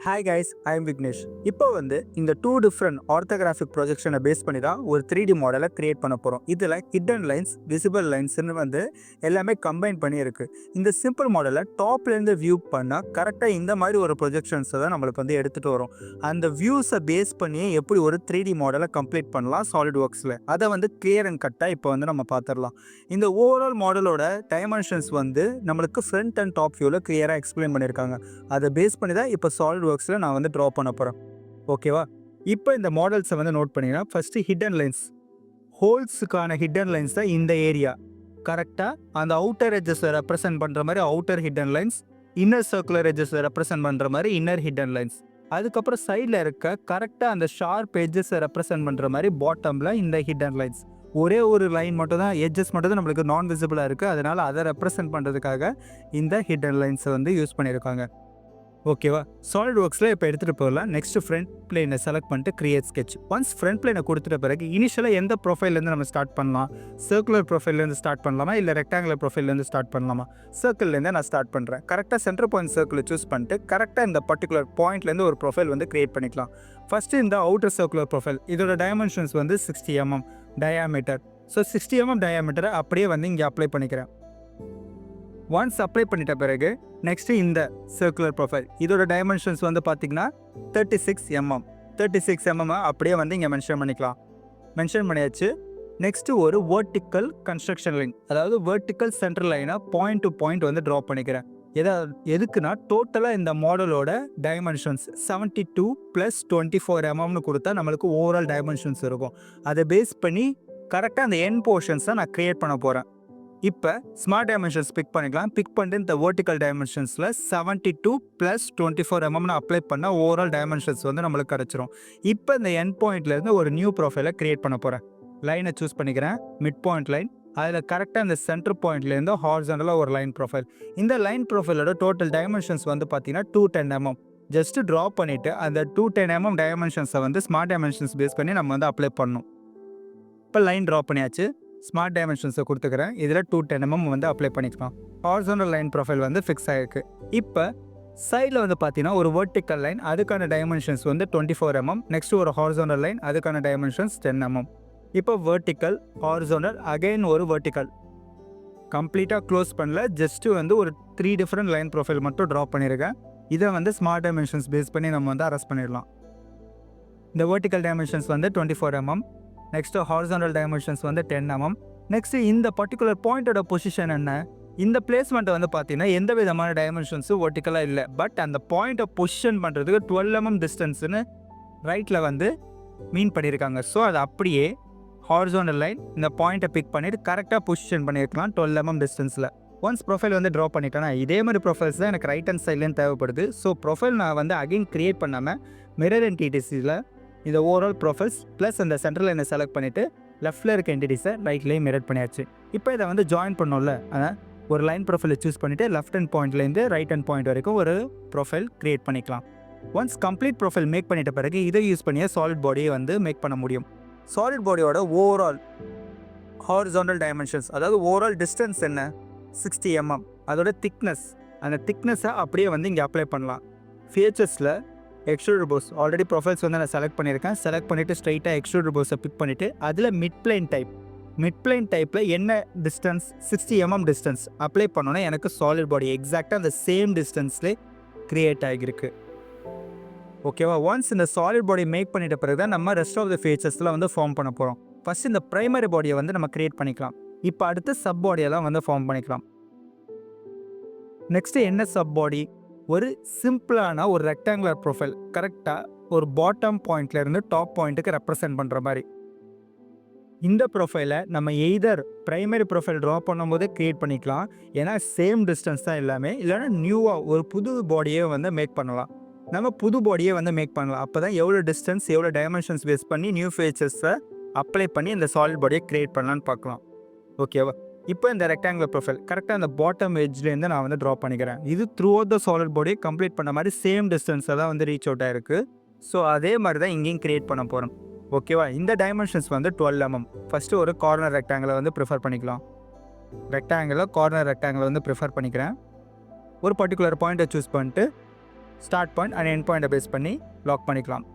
Hi guys, I am Vignesh. இப்போ இந்த two different orthographic ப்ரொஜெக்ஷனை base பண்ணி தான் ஒரு 3D மாடலை கிரியேட் பண்ண போகிறோம். இதில் ஹிடன் லைன்ஸ், விசிபிள் லைன்ஸ்னு எல்லாமே கம்பைன் பண்ணி இருக்கு. இந்த சிம்பிள் மாடலை டாப்லேருந்து வியூ பண்ணால் கரெக்டாக இந்த மாதிரி ஒரு ப்ரொஜெக்ஷன்ஸை தான் நம்மளுக்கு எடுத்துகிட்டு வரும். அந்த வியூஸை பேஸ் பண்ணி எப்படி ஒரு 3D மாடலை கம்ப்ளீட் பண்ணலாம் சாலிட்வொர்க்ஸில், அதை கிளியர் அண்ட் கட்டாக இப்போ நம்ம பார்த்துடலாம். இந்த ஓவரால் மாடலோட டைமென்ஷன்ஸ் நம்மளுக்கு ஃப்ரண்ட் அண்ட் டாப் வியூவில் கிளியராக எக்ஸ்பிளைன் பண்ணியிருக்காங்க. அதை பேஸ் பண்ணி தான் இப்போ சாலிட்வொர்க்ஸில் நான் ட்ரா பண்ண போகிறேன். ஓகேவா? இப்போ இந்த மாடல்ஸை நோட் பண்ணிங்கன்னா ஃபஸ்ட்டு ஹிடன் லைன்ஸ், ஹோல்ஸுக்கான ஹிடன் லைன்ஸ் தான் இந்த ஏரியா. கரெக்டாக அந்த அவுட்டர் எட்ஜஸை ரெப்ரசென்ட் பண்ணுற மாதிரி outer hidden lines, inner circular எட்ஜஸை ரெப்ரசென்ட் பண்ணுற மாதிரி இன்னர் ஹிடன் லைன்ஸ். அதுக்கப்புறம் சைடில் இருக்க கரெக்டாக அந்த ஷார்ப் எட்ஜஸை ரெப்ரசென்ட் பண்ணுற மாதிரி பாட்டமில் இந்த ஹிடன் லைன்ஸ். ஒரே ஒரு லைன் மட்டும் தான், எட்ஜஸ் மட்டும் தான் நம்மளுக்கு நான் விசிபிளாக இருக்குது. அதனால் அதை ரெப்ரசென்ட் பண்ணுறதுக்காக இந்த ஹிடன் லைன்ஸை யூஸ் பண்ணியிருக்காங்க. ஓகேவா? சாலிட்வொர்க்ஸில் இப்போ எடுத்துகிட்டு போகலாம். நெக்ஸ்ட் ஃப்ரண்ட் பிளேனை செலக்ட் பண்ணிட்டு கிரியேட் ஸ்கெட்ச். ஒன்ஸ் ஃப்ரண்ட் பிளேனை கொடுத்துட்ட பிறகு இனிஷியலாக எந்த ப்ரொஃபைல்லேருந்து நம்ம ஸ்டார்ட் பண்ணலாம்? சர்க்குலர் ப்ரொஃபைல்லேருந்து ஸ்டார்ட் பண்ணலாமா, இல்லை ரெக்டாங்குலர் ப்ரொஃபைல்லேருந்து ஸ்டார்ட் பண்ணலாமா? சர்க்கிள்லேருந்து நான் ஸ்டார்ட் பண்ணுறேன். கரெக்டாக சென்டர் பாயிண்ட் சர்க்கிளை சூஸ் பண்ணிட்டு கரெக்டாக இந்த பர்டிகுலர் பாயிண்ட்லேருந்து ஒரு ப்ரொஃபைல் கிரியேட் பண்ணிக்கலாம். ஃபஸ்ட்டு இந்த அவுட்டர் சர்க்குலர் ப்ரொஃபைல், இதோட dimensions 60 mm diameter. So 60 mm டயாமீட்டரை அப்படியே இங்கே அப்ளை பண்ணிக்கிறேன். ஒன்ஸ் அப்ளை பண்ணிட்ட பிறகு நெக்ஸ்ட்டு இந்த சர்க்குலர் ப்ரொஃபைல், இதோட டைமென்ஷன்ஸ் பார்த்தீங்கன்னா 36 mm. 36 mm அப்படியே இங்கே மென்ஷன் பண்ணிக்கலாம். மென்ஷன் பண்ணியாச்சு. நெக்ஸ்ட்டு ஒரு வெர்டிக்கல் கன்ஸ்ட்ரக்ஷன் லைன், அதாவது வெர்டிக்கல் சென்ட்ரல் லைனை பாயிண்ட் டு பாயிண்ட் ட்ரா பண்ணிக்கிறேன். எதுக்குன்னா டோட்டலாக இந்த மாடலோட டைமென்ஷன்ஸ் 72 + 24 mm கொடுத்தா நம்மளுக்கு ஓவரால் டைமென்ஷன்ஸ் இருக்கும். அதை பேஸ் பண்ணி கரெக்டாக அந்த என் போர்ஷன்ஸை நான் க்ரியேட் பண்ண போகிறேன். இப்போ ஸ்மார்ட் டைமென்ஷன்ஸ் பிக் பண்ணிக்கலாம். பிக் பண்ணிட்டு இந்த வெர்டிக்கல் டைமென்ஷன்ஸில் 72 + 24 mm அப்ளை பண்ணால் ஓவரால் டைமென்ஷன்ஸ் நம்மளுக்கு கிடச்சிரும். இப்போ இந்த என் பாயிண்ட்லேருந்து ஒரு நியூ ப்ரொஃபைலை க்ரியேட் பண்ண போகிறேன். லைனை சூஸ் பண்ணிக்கிறேன், மிட் பாயிண்ட் லைன். அதில் கரெக்டாக இந்த சென்டர் பாயிண்ட்லேருந்து ஹாரிசான்டலாக ஒரு லைன் ப்ரொஃபைல். இந்த லைன் ப்ரொஃபைலோட டோட்டல் டைமென்ஷன்ஸ் பார்த்தீங்கன்னா 210 mm. ஜஸ்ட்டு ட்ரா பண்ணிவிட்டு அந்த 210 mm டைமென்ஷன்ஸை ஸ்மார்ட் டைமென்ஷன்ஸ் பேஸ் பண்ணி நம்ம அப்ளை பண்ணணும். இப்போ லைன் ட்ரா பண்ணியாச்சு. ஸ்மார்ட் டைமென்ஷன்ஸை கொடுத்துக்கிறேன். இதில் 210 mm அப்ளை பண்ணிக்கலாம். ஹாரிசான்டல் லைன் ப்ரொஃபைல் ஃபிக்ஸ் ஆகிருக்கு. இப்போ சைடில் பார்த்தீங்கன்னா ஒரு வெர்டிக்கல் லைன், அதுக்கான டைமென்ஷன்ஸ் 24 mm. நெக்ஸ்ட் ஒரு ஹாரிசான்டல் லைன், அதுக்கான டைமென்ஷன்ஸ் 10 mm. இப்போ வெர்டிக்கல், ஹாரிசான்டல், அகைன் ஒரு வெர்டிக்கல். கம்ப்ளீட்டாக க்ளோஸ் பண்ணல, ஜஸ்ட்டு ஒரு 3 டிஃப்ரெண்ட் லைன் ப்ரொஃபைல் மட்டும் ட்ரா பண்ணியிருக்கேன். இதை ஸ்மார்ட் டைமென்ஷன்ஸ் பேஸ் பண்ணி நம்ம அரெஸ்ட் பண்ணிடலாம். இந்த vertical dimensions 24 mm. Next horizontal dimensions 10 mm. Next இந்த பர்டிகுலர் பாயிண்டோட பொசிஷன் என்ன? இந்த பிளேஸ்மெண்ட்டை பார்த்தீங்கன்னா எந்த விதமான டைமென்ஷன்ஸும் வெர்டிக்கலாக இல்லை. பட் அந்த பாயிண்ட்டை பொசிஷன் பண்ணுறதுக்கு 12 mm டிஸ்டன்ஸுன்னு ரைட்டில் மீன் பண்ணியிருக்காங்க. ஸோ அது அப்படியே ஹாரிசான்டல் லைன் இந்த பாயிண்ட்டை பிக் பண்ணிவிட்டு கரெக்டாக பொசிஷன் பண்ணியிருக்கலாம் 12 mm டிஸ்டன்ஸில். ஒன்ஸ் ப்ரொஃபைல் ட்ரா பண்ணிட்டேன்னா இதே மாதிரி ப்ரொஃபைல்ஸ் தான் எனக்கு ரைட் ஹேண்ட் சைட்லேயும் தேவைப்படுது. ஸோ ப்ரொஃபைல் நான் அகைன் க்ரியேட் பண்ணாமல் மிரர் என்டிட்டிஸில் இந்த ஓவரால் ப்ரொஃபைல்ஸ் ப்ளஸ் அந்த சென்ட்ரல் லைனை செலக்ட் பண்ணிவிட்டு லெஃப்ட்டில் இருக்க என்டிட்டிஸை ரைட்லேயும் மிரர் பண்ணியாச்சு. இப்போ இதை ஜாயின் பண்ணோம்ல, அதான் ஒரு லைன் ப்ரொஃபைலை சூஸ் பண்ணிவிட்டு லெஃப்ட் ஹேண்ட் பாயிண்ட்லேருந்து ரைட் ஹேண்ட் பாயிண்ட் வரைக்கும் ஒரு ப்ரொஃபைல் க்ரியேட் பண்ணிக்கலாம். ஒன்ஸ் கம்ப்ளீட் ப்ரொஃபைல் மேக் பண்ணிட்ட பிறகு இதை யூஸ் பண்ணியே சாலிட் பாடியை மேக் பண்ண முடியும். சாலிட் பாடியோட ஓவரால் ஹாரிசான்டல் டைமென்ஷன்ஸ், அதாவது ஓவரால் டிஸ்டன்ஸ் என்ன? 60 mm. அதோட திக்னஸ், அந்த திக்னஸை அப்படியே இங்கே அப்ளை பண்ணலாம். ஃபீச்சர்ஸில் எக்ஸ்ட்ரூடர் போஸ் ஆல்ரெடி ப்ரொஃபைல்ஸ் நான் செலக்ட் பண்ணியிருக்கேன். செலக்ட் பண்ணிவிட்டு ஸ்ட்ரைட்டாக எக்ஸ்ட்ரூடர் போஸை பிக் பண்ணிவிட்டு அதில் மிட் பிளைன் டைப்பில் என்ன டிஸ்டன்ஸ் 60 mm டிஸ்டன்ஸ் அப்ளை பண்ணோன்னா எனக்கு சாலிட் பாடி எக்ஸாக்டாக அந்த சேம் டிஸ்டன்ஸ்லேயே க்ரியேட் ஆகியிருக்கு. ஓகேவா? ஒன்ஸ் இந்த சாலிட் பாடி மேக் பண்ணிட்ட பிறகு தான் நம்ம ரெஸ்ட் ஆஃப் த ஃபீச்சர்ஸில் ஃபார்ம் பண்ண போகிறோம். ஃபஸ்ட் இந்த ப்ரைமரி பாடியை நம்ம க்ரியேட் பண்ணிக்கலாம். இப்போ அடுத்து சப் பாடியெல்லாம் ஃபார்ம் பண்ணிக்கலாம். நெக்ஸ்ட்டு என்ன சப் பாடி? ஒரு சிம்பிளான ஒரு ரெக்டாங்குலர் ப்ரொஃபைல், கரெக்டாக ஒரு பாட்டம் பாயிண்ட்லேருந்து டாப் பாயிண்ட்டுக்கு ரெப்ரசென்ட் பண்ணுற மாதிரி. இந்த ப்ரொஃபைலை நம்ம எய்தர் ப்ரைமரி ப்ரொஃபைல் ட்ரா பண்ணும்போதே க்ரியேட் பண்ணிக்கலாம், ஏன்னா சேம் டிஸ்டன்ஸ் தான் எல்லாமே. இல்லைனா நியூவாக ஒரு புது பாடியே மேக் பண்ணலாம். நம்ம புது பாடியே மேக் பண்ணலாம். அப்போ தான் எவ்வளோ டிஸ்டன்ஸ், எவ்வளோ டைமென்ஷன்ஸ் பேஸ் பண்ணி நியூ ஃபீச்சர்ஸை அப்ளை பண்ணி இந்த சாலிட் பாடியை க்ரியேட் பண்ணலான்னு பார்க்கலாம். ஓகேவா? இப்போ இந்த ரெக்டாங்குலர் ப்ரொஃபைல் கரெக்டாக அந்த பாட்டம் எட்ஜ்லேருந்து நான் ட்ரா பண்ணிக்கிறேன். இது த்ரூ அவுட் த சாலிட் பாடியை கம்ப்ளீட் பண்ண மாதிரி சேம் டிஸ்டன்ஸை தான் ரீச் அவுட் ஆகிருக்கு. ஸோ அதே மாதிரி தான் இங்கேயும் க்ரியேட் பண்ண போகிறோம். ஓகேவா? இந்த டைமென்ஷன்ஸ் 12 mm. ஃபஸ்ட்டு ஒரு கார்னர் ரெக்டாங்கிளை ப்ரிஃபர் பண்ணிக்கலாம். கார்னர் ரெக்டாங்கிளை ப்ரிஃபர் பண்ணிக்கிறேன். ஒரு பர்டிகுலர் பாயிண்ட்டை சூஸ் பண்ணிட்டு ஸ்டார்ட் பாயிண்ட் அண்ட் எண்ட் பாயிண்ட்டை பேஸ் பண்ணி லாக் பண்ணிக்கலாம்.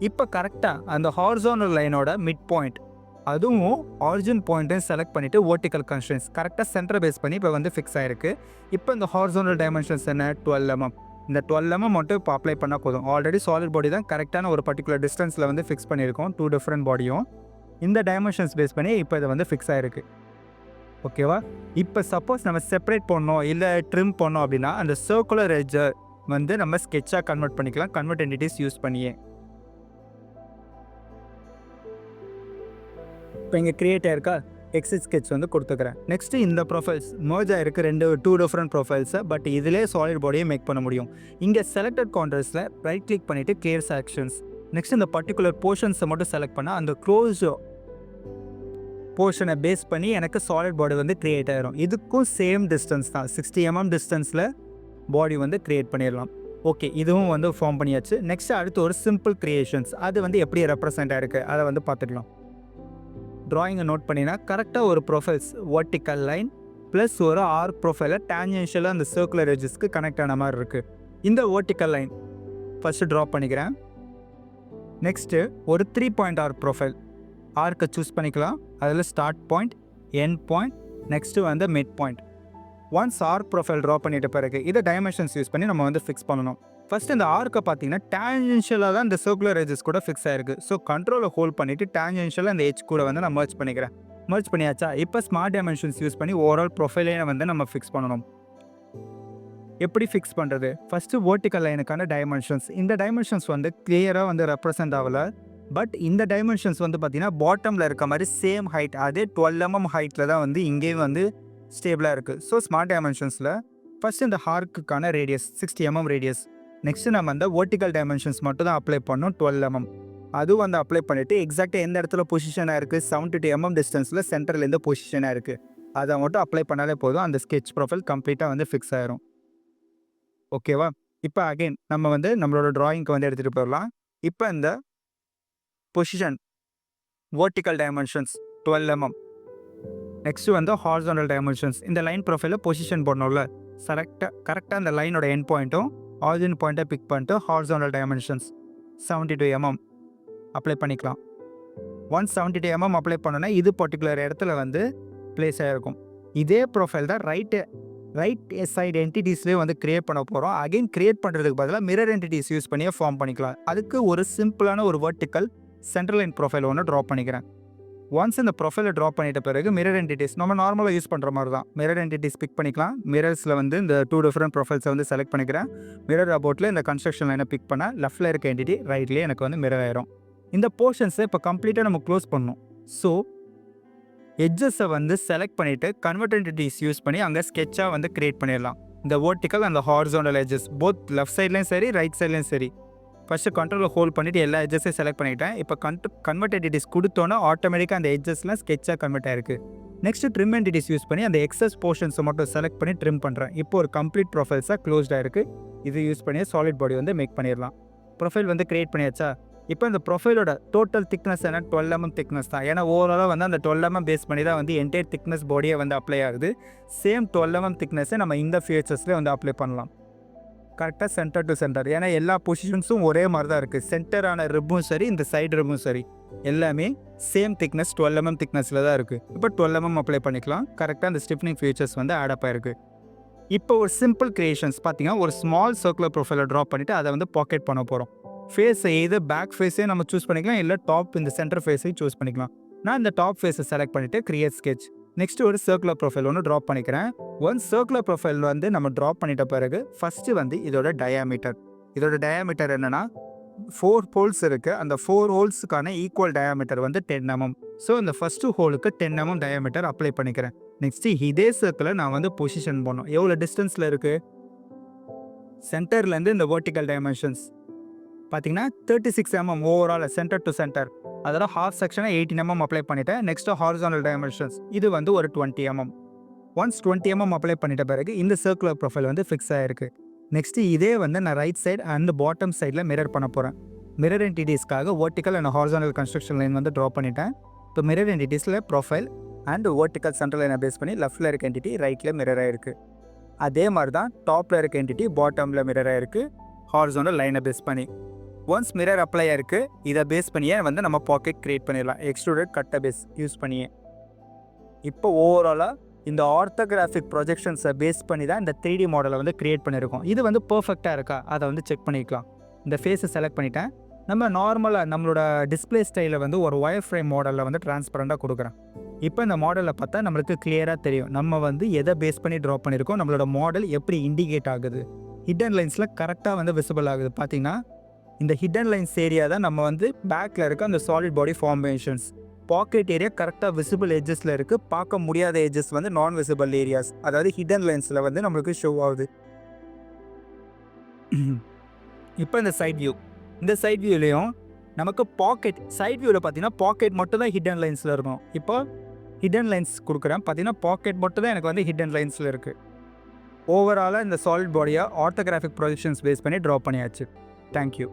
இப்போ கரெக்டாக அந்த ஹாரிசான்டல் லைனோட மிட் பாயிண்ட் அதுவும் ஆரிஜின் பாயிண்ட்டையும் செலக்ட் பண்ணிவிட்டு வெர்டிக்கல் கன்ஸ்ட்ரெயின்ஸ் கரெக்டாக சென்டரை பேஸ் பண்ணி இப்போ வந்து ஃபிக்ஸ் ஆகிருக்கு. இப்போ இந்த ஹாரிசான்டல் டைமென்ஷன்ஸ் என்ன 12 mm. இந்த 12 mm மட்டும் இப்போ அப்ளை பண்ணால் போதும். ஆல்ரெடி சாலிட் பாடி தான் கரெக்டான ஒரு பர்டிகுலர் டிஸ்டன்ஸில் வந்து ஃபிக்ஸ் பண்ணியிருக்கோம். 2 டிஃப்ரெண்ட் பாடியும் இந்த டைமென்ஷன்ஸ் பேஸ் பண்ணி இப்போ இதை வந்து ஃபிக்ஸ் ஆகிருக்கு. ஓகேவா? இப்போ சப்போஸ் நம்ம செப்பரேட் பண்ணோம் இல்லை ட்ரிம் பண்ணோம் அப்படின்னா அந்த சர்க்குலர் எட்ஜை வந்து நம்ம ஸ்கெட்சாக கன்வெர்ட் பண்ணிக்கலாம் கன்வெர்ட் என்டிட்டிஸ் யூஸ் பண்ணியே. இப்போ இங்கே கிரியேட் ஆயிருக்கா எக்ஸிட் ஸ்கெட்ச் வந்து கொடுத்துக்கிறேன். நெக்ஸ்ட்டு இந்த ப்ரொஃபைல்ஸ் மர்ஜ் ஆகிருக்கு 2 டிஃப்ரெண்ட் ப்ரொஃபைல்ஸை. பட் இதிலே சாலிட் பாடியை மேக் பண்ண முடியும். இங்கே செலக்டட் கார்னர்ஸில் ரைட் கிளிக் பண்ணிவிட்டு கிளியர் செலக்ஷன்ஸ். நெக்ஸ்ட் இந்த பர்டிகுலர் போர்ஷன்ஸை மட்டும் செலக்ட் பண்ணால் அந்த க்ளோஸ் போர்ஷனை பேஸ் பண்ணி எனக்கு சாலிட் பாடி வந்து க்ரியேட் ஆகிரும். இதுக்கும் சேம் டிஸ்டன்ஸ் தான் 60 mm டிஸ்டன்ஸில் பாடி வந்து க்ரியேட் பண்ணிடலாம். ஓகே, இதுவும் வந்து ஃபார்ம் பண்ணியாச்சு. நெக்ஸ்ட் அடுத்து ஒரு சிம்பிள் க்ரியேஷன்ஸ் அது வந்து எப்படி ரெப்ரசென்ட் ஆகிருக்கு அதை வந்து பார்த்துக்கலாம். ட்ராயிங்கை நோட் பண்ணினா கரெக்டாக ஒரு ப்ரொஃபைல்ஸ் வெர்டிக்கல் லைன் ப்ளஸ் ஒரு ஆர்க் ப்ரொஃபைலை டேஞ்சென்ஷியலாக அந்த சர்க்குலர் எட்ஜஸ்க்கு கனெக்ட் ஆன மாதிரி இருக்குது. இந்த வெர்டிக்கல் லைன் ஃபஸ்ட்டு ட்ரா பண்ணிக்கிறேன். நெக்ஸ்ட்டு ஒரு 3 பாயிண்ட் ஆர்க் ப்ரொஃபைல் ஆர்க்கை சூஸ் பண்ணிக்கலாம். அதில் start point end point next வந்து mid point. Once arc profile draw பண்ணிட்ட பிறகு இதை டைமென்ஷன்ஸ் யூஸ் பண்ணி நம்ம வந்து ஃபிக்ஸ் பண்ணணும். ஃபஸ்ட்டு இந்த ஆர்க்கை பார்த்தீங்கன்னா டேஞ்சென்ஷியலாக தான் இந்த சர்க்குலர் எட்ஜஸ் கூட ஃபிக்ஸ் ஆகிருக்கு. ஸோ கண்ட்ரோலை ஹோல்ட் பண்ணிவிட்டு டேஞ்சென்ஷியலாக இந்த எட்ஜ் கூட வந்து நான் மர்ஜ் பண்ணிக்கிறேன். மர்ஜ் பண்ணியாச்சா? இப்போ ஸ்மார்ட் டைமென்ஷன்ஸ் யூஸ் பண்ணி ஓவரால் ப்ரொஃபைலே வந்து நம்ம ஃபிக்ஸ் பண்ணணும். எப்படி ஃபிக்ஸ் பண்ணுறது? ஃபஸ்ட்டு வெர்டிக்கல் லைனுக்கான டைமென்ஷன்ஸ். இந்த டைமென்ஷன்ஸ் வந்து கிளியராக வந்து ரெப்ரசென்ட் ஆகலை. பட் இந்த டைமென்ஷன்ஸ் வந்து பார்த்தீங்கன்னா பாட்டமில் இருக்க மாதிரி சேம் ஹைட் அதே 12 mm ஹைட்டில் தான் வந்து இங்கேயும் வந்து ஸ்டேபிளாக இருக்குது. ஸோ ஸ்மார்ட் டைமென்ஷன்ஸில் ஃபஸ்ட்டு இந்த ஹார்க்குக்கான ரேடியஸ் 60 mm ரேடியஸ். நெக்ஸ்ட்டு நம்ம அந்த வெர்டிக்கல் டைமென்ஷன்ஸ் மட்டும் தான் அப்ளை பண்ணோம் 12 mm. அதுவும் வந்து அப்ளை பண்ணிவிட்டு எக்ஸாக்டாக எந்த இடத்துல பொசிஷனாக இருக்குது 72 mm டிஸ்டன்ஸில் சென்டர்லேருந்து பொசிஷனாக இருக்குது அதை மட்டும் அப்ளை பண்ணாலே போதும். அந்த ஸ்கெட்ச் ப்ரொஃபைல் கம்ப்ளீட்டாக வந்து ஃபிக்ஸ் ஆயிரும். ஓகேவா? இப்போ அகெயின் நம்ம வந்து நம்மளோட ட்ராயிங்க்கு வந்து எடுத்துகிட்டு போயிடலாம். இப்போ இந்த position vertical dimensions 12 mm. Next வந்து ஹாரிசான்டல் டைமென்ஷன்ஸ். இந்த லைன் ப்ரொஃபைலில் பொசிஷன் போடணும்ல கரெக்டாக அந்த லைனோட எண்ட் பாயிண்ட்டும் ஆரிஜின் பாயிண்ட்டை பிக் பண்ணிட்டு ஹாரிசான்டல் டைமென்ஷன்ஸ் 72 mm அப்ளை பண்ணிக்கலாம். 172 mm அப்ளை பண்ணோன்னா இது பர்டிகுலர் இடத்துல வந்து பிளேஸ் ஆகிருக்கும். இதே ப்ரொஃபைல் தான் ரைட் சைடு என்டிட்டிஸ்லேயே வந்து க்ரியேட் பண்ண போகிறோம். அகெயின் க்ரியேட் பண்ணுறதுக்கு பதிலாக மிரர் என்டிட்டிஸ் யூஸ் பண்ணியே ஃபார்ம் பண்ணிக்கலாம். அதுக்கு ஒரு சிம்பிளான ஒரு வெர்டிக்கல் சென்ட்ரல் லைன் ப்ரொஃபைல் ஒன்று ட்ரா பண்ணிக்கிறேன். ஒன்ஸ் இந்த ப்ரொஃபைலை ட்ரா பண்ணிட்ட பிறகு மிரர் என்டிட்டிஸ் நம்ம நார்மலாக யூஸ் பண்ணுற மாதிரி தான் மிரர் என்டிட்டிஸ் பிக் பண்ணிக்கலாம். மிரர்ஸில் வந்து இந்த 2 டிஃப்ரெண்ட் ப்ரொஃபைல்ஸை வந்து செலக்ட் பண்ணிக்கிறேன். மிரர் அபவுட்டில் இந்த கன்ஸ்ட்ரக்ஷன் லைனை பிக் பண்ணால் லெஃப்ட்டில் இருக்க என்டிட்டி ரைட்லேயே எனக்கு வந்து மிரர் ஆயிரும். இந்த போர்ஷன்ஸை இப்போ கம்ப்ளீட்டாக நம்ம க்ளோஸ் பண்ணணும். ஸோ எட்ஜஸை வந்து செலக்ட் பண்ணிவிட்டு கன்வெர்ட் என்டிட்டிஸ் யூஸ் பண்ணி அங்கே ஸ்கெட்சாக வந்து க்ரியேட் பண்ணிடலாம். இந்த வெர்டிக்கல் அந்த ஹாரிசான்டல் எட்ஜஸ் போத் லெஃப்ட் சைட்லேயும் சரி ரைட் சைட்லேயும் சரி. ஃபஸ்ட்டு கண்ட்ரோலில் ஹோல்ட் பண்ணிவிட்டு எல்லா எட்ஜஸையும் செலக்ட் பண்ணிக்கிட்டேன். இப்போ கன்வெர்ட் என்டிட்டிஸ் கொடுத்தோன்னா ஆட்டோமேட்டிக்காக அந்த எட்ஜஸ்லாம் ஸ்கெட்சாக கன்வெர்ட் ஆயிருக்கு. நெக்ஸ்ட்டு ட்ரிம் என்டிட்டிஸ் யூஸ் பண்ணி அந்த எக்ஸஸ் போர்ஷன்ஸை மட்டும் செலக்ட் பண்ணி ட்ரிம் பண்ணுறேன். இப்போ ஒரு கம்ப்ளீட் ப்ரொஃபைல்ஸாக க்ளோஸ்டாக இருக்குது. இது யூஸ் பண்ணி சாலிட் பாடி வந்து மேக் பண்ணிடலாம். ப்ரொஃபைல் வந்து க்ரியேட் பண்ணியாச்சா? இப்போ இந்த ப்ரொஃபைலோட டோட்டல் திக்னஸ் என்ன 12 mm திக்னஸ் தான். ஏன்னா ஓவராலாக வந்து அந்த 12 mm பேஸ் பண்ணி தான் வந்து என்டையர் திக்னஸ் பாடியே வந்து அப்ளை ஆகுது. சேம் 12 mm திக்னஸை நம்ம இந்த ஃபீச்சர்ஸ்லேயே வந்து அப்ளை பண்ணலாம். கரெக்டாக சென்டர் டு சென்டர். ஏன்னா எல்லா பொசிஷன்ஸும் ஒரே மாதிரி தான் இருக்குது. சென்டரான ரிப்பும் சரி இந்த சைடு ரிப்பும் சரி எல்லாமே சேம் திக்னஸ் 12 mm திக்னஸில் தான் இருக்குது. இப்போ 12 mm அப்ளை பண்ணிக்கலாம். கரெக்டாக அந்த ஸ்டிஃப்னிங் ஃபீச்சர்ஸ் வந்து ஆட் அப் ஆயிருக்கு. இப்போ ஒரு சிம்பிள் கிரியேஷன்ஸ் பார்த்தீங்கன்னா ஒரு ஸ்மால் சர்க்குலர் ப்ரொஃபைலை ட்ரா பண்ணிவிட்டு அதை வந்து பாக்கெட் பண்ண போகிறோம். ஃபேஸை இது பேக் ஃபேஸே நம்ம சூஸ் பண்ணிக்கலாம் இல்லை டாப் இந்த சென்டர் ஃபேஸையும் சூஸ் பண்ணிக்கலாம். நான் இந்த டாப் ஃபேஸை செலக்ட் பண்ணிவிட்டு கிரியேட் ஸ்கெட்ச். நெக்ஸ்ட் ஒரு சர்க்குலர் ப்ரொஃபைல் ஒன்று ட்ராப் பண்ணிக்கிறேன். ஒன் சர்க்குலர் ப்ரொஃபைல் வந்து நம்ம ட்ராப் பண்ணிட்ட பிறகு ஃபஸ்ட்டு வந்து இதோட டயாமீட்டர் என்னென்னா 4 ஹோல்ஸ் இருக்குது. அந்த 4 ஹோல்ஸுக்கான ஈக்குவல் டயாமீட்டர் வந்து 10 mm. ஸோ இந்த ஃபஸ்ட்டு ஹோலுக்கு 10 mm டயாமீட்டர் அப்ளை பண்ணிக்கிறேன். நெக்ஸ்ட்டு இதே சர்க்கிளை நான் வந்து பொசிஷன் பண்ணணும். எவ்வளோ டிஸ்டன்ஸில் இருக்குது சென்டர்லேருந்து இந்த வெர்டிக்கல் டைமென்ஷன்ஸ் பார்த்தீங்கன்னா 36 mm overall centre to centre. அதோட ஹாஃப் செக்ஷனை 18 mm அப்ளை பண்ணிவிட்டேன். நெக்ஸ்ட்டு ஹாரிசான்டல் டைமென்ஷன்ஸ் இது வந்து ஒரு 20 mm. ஒன்ஸ் 20 mm அப்ளை பண்ணிட்ட பிறகு இந்த சர்க்குலர் ப்ரொஃபைல் வந்து ஃபிக்ஸ் ஆகிருக்கு. நெக்ஸ்ட்டு இதே வந்து நான் ரைட் சைடு அண்ட் பாட்டம் சைடில் மிரர் பண்ண போகிறேன். மிரர் என்டிட்டிஸ்க்காக vertical and horizontal construction line வந்து ட்ரா பண்ணிட்டேன். இப்போ மிரர் என்டிட்டிஸில் ப்ரொஃபைல் அண்ட் வெர்டிக்கல் சென்ட்ரல் லைனை பேஸ் பண்ணி லெஃப்ட்டில் இருக்க என்டிட்டி ரைட்டில் மிரர் ஆகிருக்கு. அதே மாதிரி தான் டாப்பில் இருக்க என்டிட்டி பாட்டமில் மிரர் ஆகிருக்கு. ஹாரிசான்டல் லைனை பேஸ் பண்ணி. ஒன்ஸ் மிரர் அப்ளை ஆயிருக்கு, இதை பேஸ் பண்ணியே வந்து நம்ம பாக்கெட் கிரியேட் பண்ணிடலாம் எக்ஸ்ட்ரூடட் கட்டை பேஸ் யூஸ் பண்ணியே. இப்போ ஓவராலாக இந்த ஆர்த்தோகிராஃபிக் ப்ரொஜெக்ஷன்ஸை பேஸ் பண்ணி தான் இந்த 3D மாடலை வந்து கிரியேட் பண்ணியிருக்கோம். இது வந்து பர்ஃபெக்டாக இருக்கா அதை வந்து செக் பண்ணிக்கலாம். இந்த ஃபேஸை செலக்ட் பண்ணிட்டேன். நம்ம நார்மலாக நம்மளோட டிஸ்பிளே ஸ்டைலை வந்து ஒரு ஒயர் ஃப்ரேம் மாடலில் வந்து டிரான்ஸ்பரண்டாக கொடுக்குறேன். இப்போ இந்த மாடலை பார்த்தா நம்மளுக்கு கிளியராக தெரியும் நம்ம வந்து எதை பேஸ் பண்ணி ட்ரா பண்ணியிருக்கோம், நம்மளோட மாடல் எப்படி இண்டிகேட் ஆகுது, ஹிடன் லைன்ஸில் கரெக்டாக வந்து விசிபிள் ஆகுது. பார்த்தீங்கன்னா இந்த ஹிடன் லைன்ஸ் ஏரியா தான் நம்ம வந்து பேக்கில் இருக்க அந்த சாலிட் பாடி ஃபார்மேஷன்ஸ். பாக்கெட் ஏரியா கரெக்டாக விசிபிள் எட்ஜஸில் இருக்குது. பார்க்க முடியாத எட்ஜஸ் வந்து நான் விசிபிள் ஏரியாஸ், அதாவது ஹிடன் லைன்ஸில் வந்து நம்மளுக்கு ஷோ ஆகுது. இப்போ இந்த சைட் வியூ, இந்த சைட் வியூலையும் நமக்கு பாக்கெட் சைட் வியூவில் பார்த்தீங்கன்னா பாக்கெட் மட்டும் தான் ஹிடன் லைன்ஸில் இருக்கும். இப்போ ஹிடன் லைன்ஸ் கொடுக்குறேன். பார்த்தீங்கன்னா பாக்கெட் மட்டும் தான் எனக்கு வந்து ஹிடன் லைன்ஸில் இருக்குது. ஓவராலாக இந்த சாலிட் பாடியை ஆர்த்தோகிராஃபிக் ப்ரொஜெக்ஷன்ஸ் பேஸ் பண்ணி ட்ரா பண்ணியாச்சு. தேங்க்யூ.